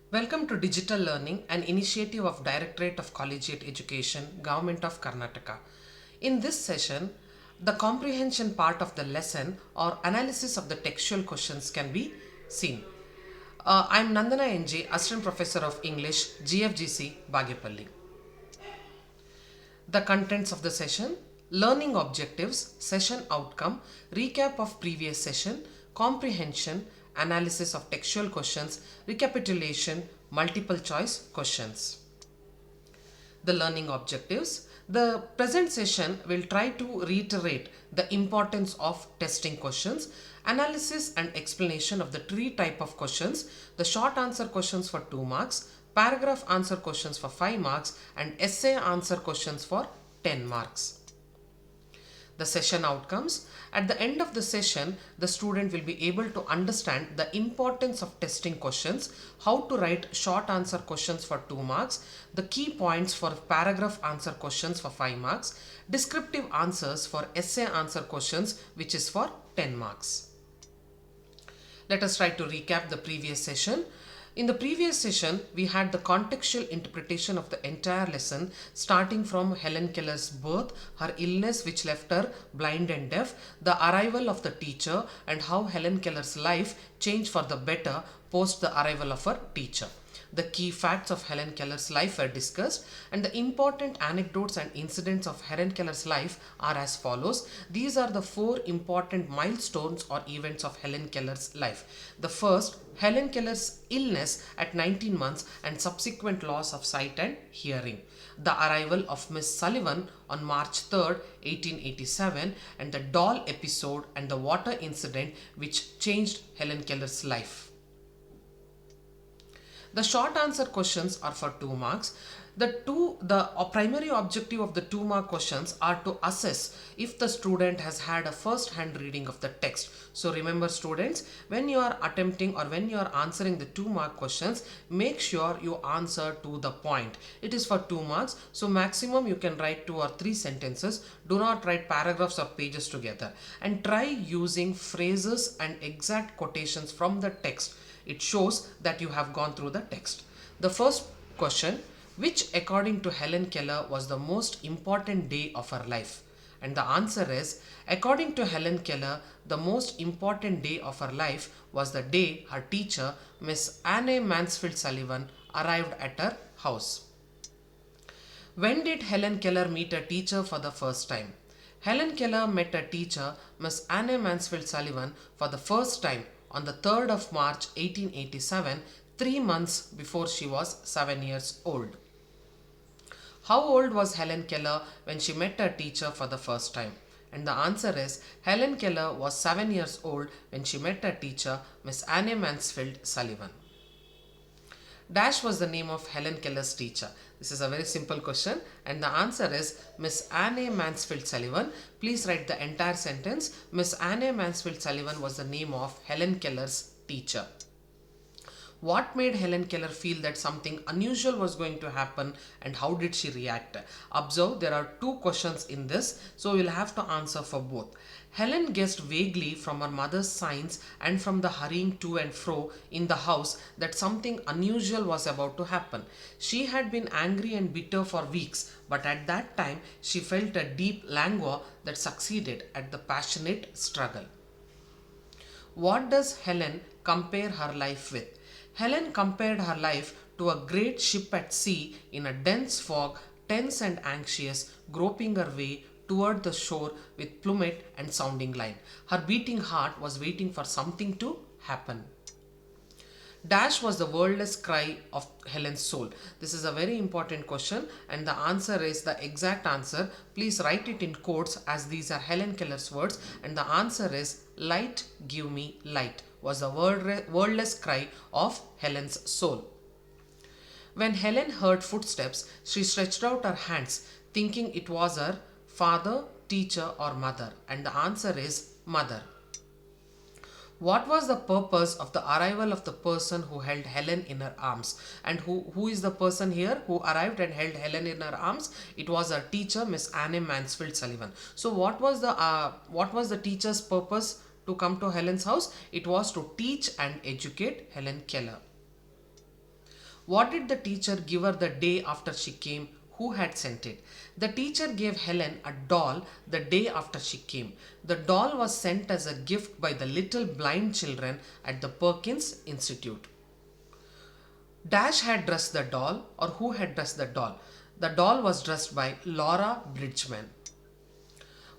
Welcome to Digital Learning, an initiative of Directorate of Collegiate Education, Government of Karnataka. In this session, the comprehension part of the lesson or analysis of the textual questions can be seen. I'm Nandana NG, Assistant Professor of English, GFGC, Bagepalli. The contents of the session: learning objectives, session outcome, recap of previous session, comprehension, analysis of textual questions, recapitulation, multiple choice questions. The learning objectives. The present session will try to reiterate the importance of testing questions, analysis and explanation of the three type of questions: the short answer questions for 2 marks, paragraph answer questions for 5 marks, and essay answer questions for 10 marks. The session outcomes. At the end of the session, the student will be able to understand the importance of testing questions, how to write short answer questions for 2 marks, the key points for paragraph answer questions for 5 marks, descriptive answers for essay answer questions, which is for 10 marks. Let us try to recap the previous session. In the previous session, we had the contextual interpretation of the entire lesson, starting from Helen Keller's birth, her illness which left her blind and deaf, the arrival of the teacher, and how Helen Keller's life changed for the better post the arrival of her teacher. The key facts of Helen Keller's life were discussed, and the important anecdotes and incidents of Helen Keller's life are as follows. These are the 4 important milestones or events of Helen Keller's life. The first, Helen Keller's illness at 19 months and subsequent loss of sight and hearing. The arrival of Miss Sullivan on March 3rd, 1887, and the doll episode and the water incident which changed Helen Keller's life. The short answer questions are for 2 marks. The primary objective of the 2-mark questions are to assess if the student has had a first hand reading of the text. So remember students, when you are attempting or when you are answering the 2-mark questions, make sure you answer to the point. It is for 2 marks, so maximum you can write 2 or 3 sentences. Do not write paragraphs or pages together, and try using phrases and exact quotations from the text. It shows that you have gone through the text. The first question: which according to Helen Keller was the most important day of her life? And the answer is, according to Helen Keller, the most important day of her life was the day her teacher, Miss Anne Mansfield Sullivan, arrived at her house. When did Helen Keller meet a teacher for the first time? Helen Keller met a teacher, Miss Anne Mansfield Sullivan, for the first time on the 3rd of March 1887, 3 months before she was 7 years old. How old was Helen Keller when she met her teacher for the first time? And the answer is, Helen Keller was 7 years old when she met her teacher, Miss Anne Mansfield Sullivan. Dash was the name of Helen Keller's teacher. This is a very simple question, and the answer is Miss Anne Mansfield Sullivan. Please write the entire sentence. Miss Anne Mansfield Sullivan was the name of Helen Keller's teacher. What made Helen Keller feel that something unusual was going to happen, and how did she react? Observe, there are 2 questions in this, so you'll have to answer for both. Helen guessed vaguely from her mother's signs and from the hurrying to and fro in the house that something unusual was about to happen. She had been angry and bitter for weeks, but at that time she felt a deep languor that succeeded at the passionate struggle. What does Helen compare her life with? Helen compared her life to a great ship at sea in a dense fog, tense and anxious, groping her way toward the shore with plummet and sounding line. Her beating heart was waiting for something to happen. Dash was the wordless cry of Helen's soul. This is a very important question, and the answer is the exact answer. Please write it in quotes as these are Helen Keller's words, and the answer is light, give me light was the wordless cry of Helen's soul. When Helen heard footsteps, she stretched out her hands, thinking it was her father, teacher, or mother, and the answer is mother. What was the purpose of the arrival of the person who held Helen in her arms? And who is the person here who arrived and held Helen in her arms? It was her teacher, Miss Anne Mansfield Sullivan. So what was the teacher's purpose to come to Helen's house? It was to teach and educate Helen Keller. What did the teacher give her the day after she came? Who had sent it? The teacher gave Helen a doll the day after she came. The doll was sent as a gift by the little blind children at the Perkins Institute. Dash had dressed the doll, or who had dressed the doll? The doll was dressed by Laura Bridgman.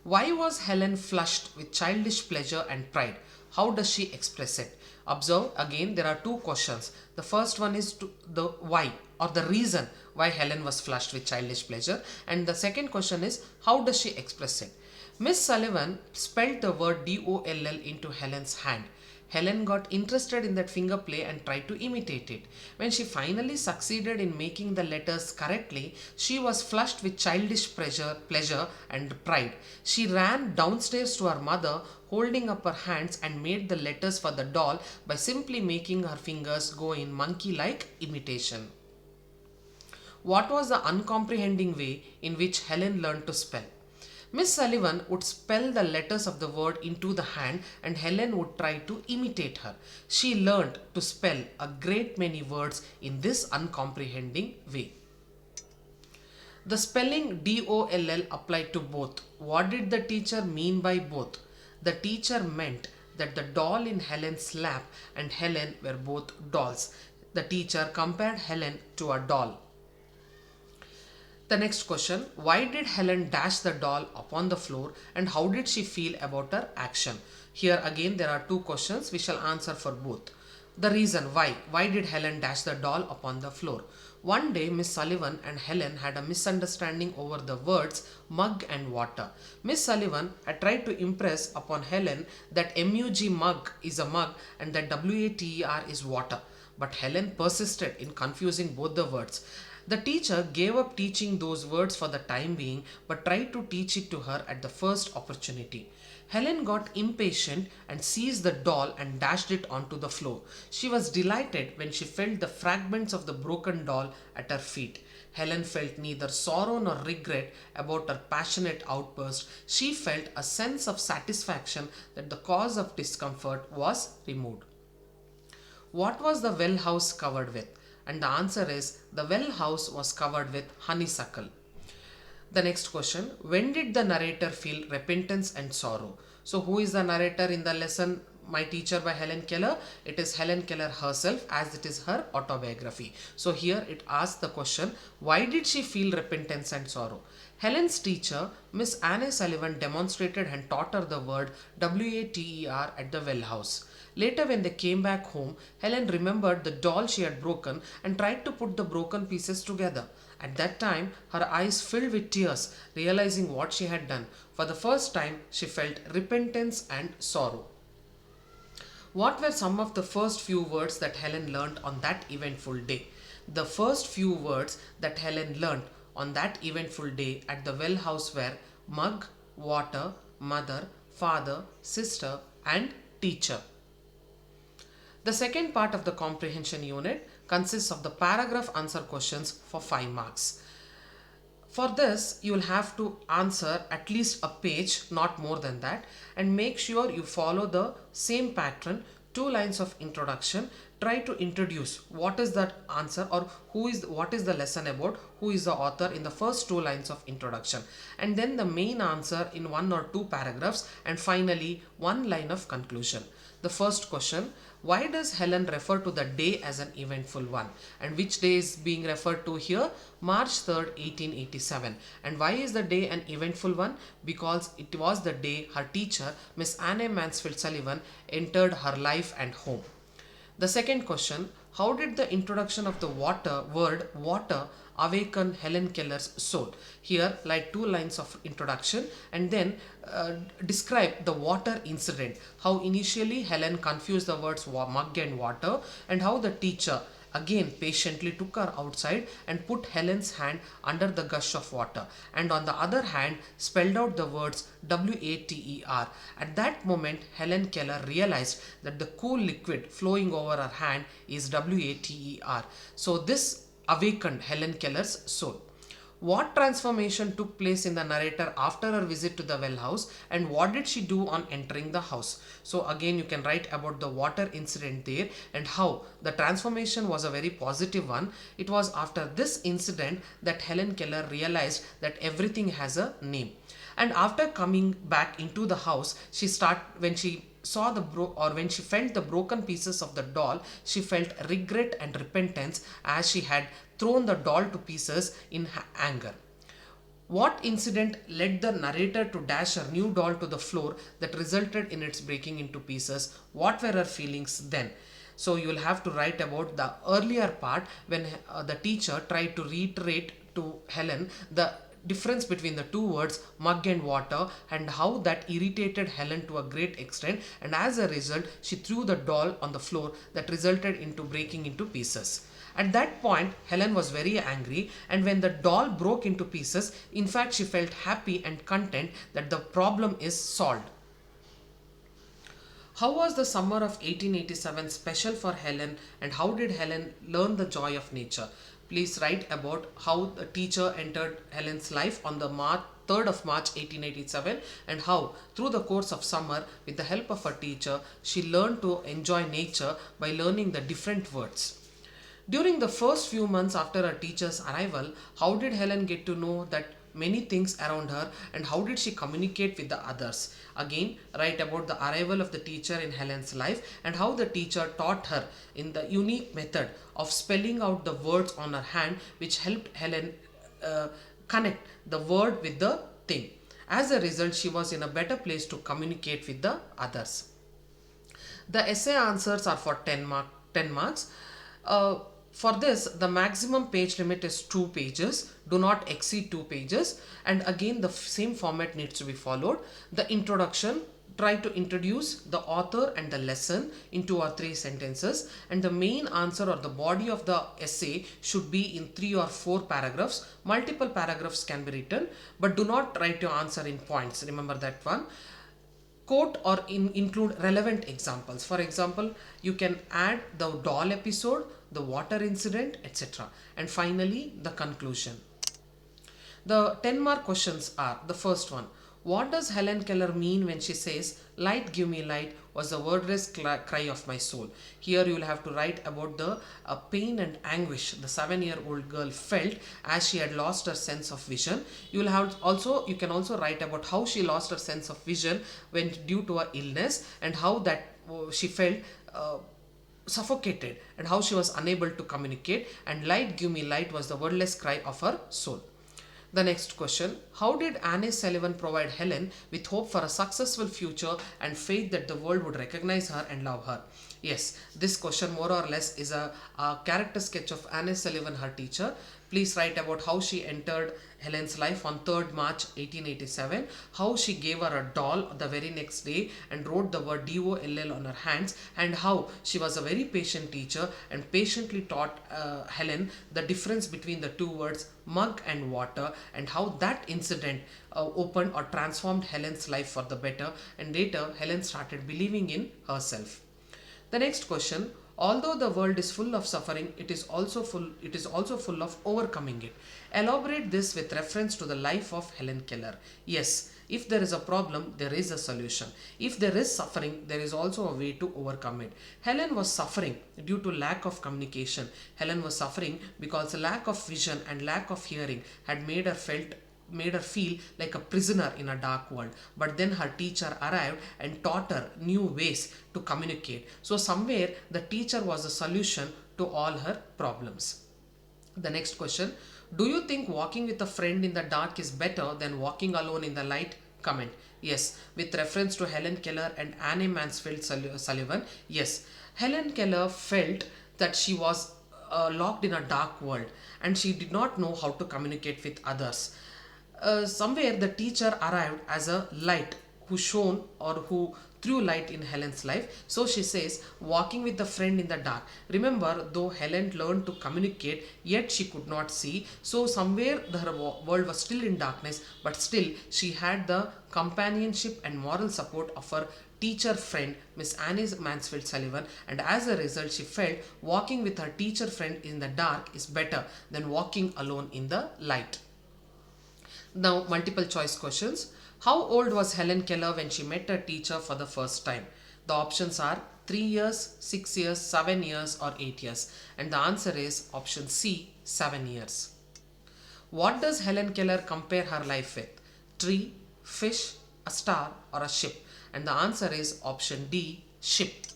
Why was Helen flushed with childish pleasure and pride? How does she express it? Observe again, there are two questions. The first one is the why, or the reason why Helen was flushed with childish pleasure, and the second question is how does she express it? Miss Sullivan spelled the word DOLL into Helen's hand. Helen got interested in that finger play and tried to imitate it. When she finally succeeded in making the letters correctly, she was flushed with childish pleasure and pride. She ran downstairs to her mother, holding up her hands, and made the letters for the doll by simply making her fingers go in monkey-like imitation. What was the uncomprehending way in which Helen learned to spell? Miss Sullivan would spell the letters of the word into the hand and Helen would try to imitate her. She learned to spell a great many words in this uncomprehending way. The spelling DOLL applied to both. What did the teacher mean by both? The teacher meant that the doll in Helen's lap and Helen were both dolls. The teacher compared Helen to a doll. The next question, why did Helen dash the doll upon the floor and how did she feel about her action? Here again there are two questions, we shall answer for both. The reason why did Helen dash the doll upon the floor? One day Miss Sullivan and Helen had a misunderstanding over the words mug and water. Miss Sullivan had tried to impress upon Helen that MUG mug is a mug and that WATER is water. But Helen persisted in confusing both the words. The teacher gave up teaching those words for the time being but tried to teach it to her at the first opportunity. Helen got impatient and seized the doll and dashed it onto the floor. She was delighted when she felt the fragments of the broken doll at her feet. Helen felt neither sorrow nor regret about her passionate outburst. She felt a sense of satisfaction that the cause of discomfort was removed. What was the well house covered with? And the answer is the well house was covered with honeysuckle. The next question, when did the narrator feel repentance and sorrow? So who is the narrator in the lesson My Teacher by Helen Keller? It is Helen Keller herself, as it is her autobiography. So here it asks the question, why did she feel repentance and sorrow? Helen's teacher, Miss Anne Sullivan, demonstrated and taught her the word WATER at the well house. Later, when they came back home, Helen remembered the doll she had broken and tried to put the broken pieces together. At that time, her eyes filled with tears, realizing what she had done. For the first time, she felt repentance and sorrow. What were some of the first few words that Helen learnt on that eventful day? The first few words that Helen learnt on that eventful day at the well house were mug, water, mother, father, sister, and teacher. The second part of the comprehension unit consists of the paragraph answer questions for 5 marks. For this, you will have to answer at least a page, not more than that, and make sure you follow the same pattern. 2 lines of introduction. Try to introduce what is that answer or what is the lesson about, who is the author in the first 2 lines of introduction, and then the main answer in 1 or 2 paragraphs, and finally 1 line of conclusion. The first question, why does Helen refer to the day as an eventful one? And which day is being referred to here? March 3rd, 1887. And why is the day an eventful one? Because it was the day her teacher, Miss Anne Mansfield Sullivan, entered her life and home. The second question, how did the introduction of the word water awaken Helen Keller's soul? Here, like 2 lines of introduction, and then describe the water incident. How initially Helen confused the words mug and water, and how the teacher again patiently took her outside and put Helen's hand under the gush of water, and on the other hand spelled out the words WATER. At that moment, Helen Keller realized that the cool liquid flowing over her hand is WATER. So this awakened Helen Keller's soul. What transformation took place in the narrator after her visit to the well house, and what did she do on entering the house? So again, you can write about the water incident there and how the transformation was a very positive one. It was after this incident that Helen Keller realized that everything has a name. And after coming back into the house, when she saw when she felt the broken pieces of the doll, she felt regret and repentance as she had thrown the doll to pieces in anger. What incident led the narrator to dash her new doll to the floor that resulted in its breaking into pieces? What were her feelings then? So you will have to write about the earlier part when the teacher tried to reiterate to Helen the difference between the two words mug and water, and how that irritated Helen to a great extent, and as a result she threw the doll on the floor that resulted into breaking into pieces. At that point, Helen was very angry, and when the doll broke into pieces, in fact, she felt happy and content that the problem is solved. How was the summer of 1887 special for Helen, and how did Helen learn the joy of nature? Please write about how the teacher entered Helen's life on the 3rd of March 1887, and how through the course of summer, with the help of her teacher, she learned to enjoy nature by learning the different words. During the first few months after her teacher's arrival, how did Helen get to know that many things around her, and how did she communicate with the others? Again, write about the arrival of the teacher in Helen's life and how the teacher taught her in the unique method of spelling out the words on her hand, which helped Helen connect the word with the thing. As a result, she was in a better place to communicate with the others. The essay answers are for 10 marks. Uh, for this, the maximum page limit is 2 pages. Do not exceed 2 pages. And again, the same format needs to be followed. The introduction, try to introduce the author and the lesson in 2 or 3 sentences. And the main answer or the body of the essay should be in 3 or 4 paragraphs. Multiple paragraphs can be written, but do not write your answer in points. Remember that one. Quote or include relevant examples. For example, you can add the doll episode, the water incident, etc. And finally, the conclusion. The 10-mark questions are: the first one, what does Helen Keller mean when she says, "Light, give me light," was the wordless cry of my soul? Here you will have to write about the pain and anguish the 7-year-old girl felt as she had lost her sense of vision. You can also write about how she lost her sense of vision when due to her illness, and how that she felt suffocated, and how she was unable to communicate, and "Light, give me light" was the wordless cry of her soul. The next question, how did Anne Sullivan provide Helen with hope for a successful future and faith that the world would recognize her and love her? Yes, this question more or less is a character sketch of Anne Sullivan, her teacher. Please write about how she entered Helen's life on 3rd March 1887, how she gave her a doll the very next day and wrote the word DOLL on her hands, and how she was a very patient teacher and patiently taught Helen the difference between the two words mug and water, and how that incident opened or transformed Helen's life for the better, and later Helen started believing in herself. The next question, although the world is full of suffering, it is also full of overcoming it. Elaborate this with reference to the life of Helen Keller. Yes, if there is a problem, there is a solution. If there is suffering, there is also a way to overcome it. Helen was suffering due to lack of communication. Helen was suffering because lack of vision and lack of hearing had made her feel like a prisoner in a dark world. But then her teacher arrived and taught her new ways to communicate. So somewhere the teacher was a solution to all her problems. The next question, do you think walking with a friend in the dark is better than walking alone in the light? Comment. Yes, with reference to Helen Keller and Anne Mansfield Sullivan. Yes, Helen Keller felt that she was locked in a dark world and she did not know how to communicate with others. Somewhere the teacher arrived as a light who shone or who threw light in Helen's life. So she says, walking with a friend in the dark. Remember, though Helen learned to communicate, yet she could not see. So somewhere her world was still in darkness, but still she had the companionship and moral support of her teacher friend, Miss Anne Mansfield Sullivan, and as a result she felt walking with her teacher friend in the dark is better than walking alone in the light. Now, multiple choice questions. How old was Helen Keller when she met her teacher for the first time? The options are 3 years, 6 years, 7 years, or 8 years. And the answer is option C, 7 years. What does Helen Keller compare her life with? Tree, fish, a star, or a ship? And the answer is option D, ship.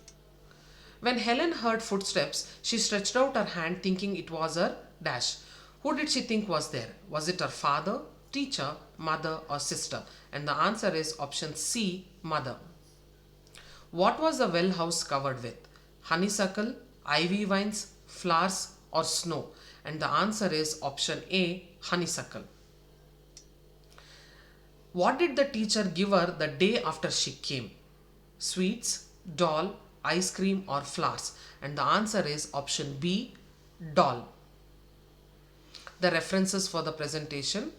When Helen heard footsteps, she stretched out her hand thinking it was her dash. Who did she think was there? Was it her father, teacher, mother, or sister? And the answer is option C, mother. What was the well house covered with? Honeysuckle, ivy vines, flowers, or snow? And the answer is option A, honeysuckle. What did the teacher give her the day after she came? Sweets, doll, ice cream, or flowers? And the answer is option B, doll. The references for the presentation: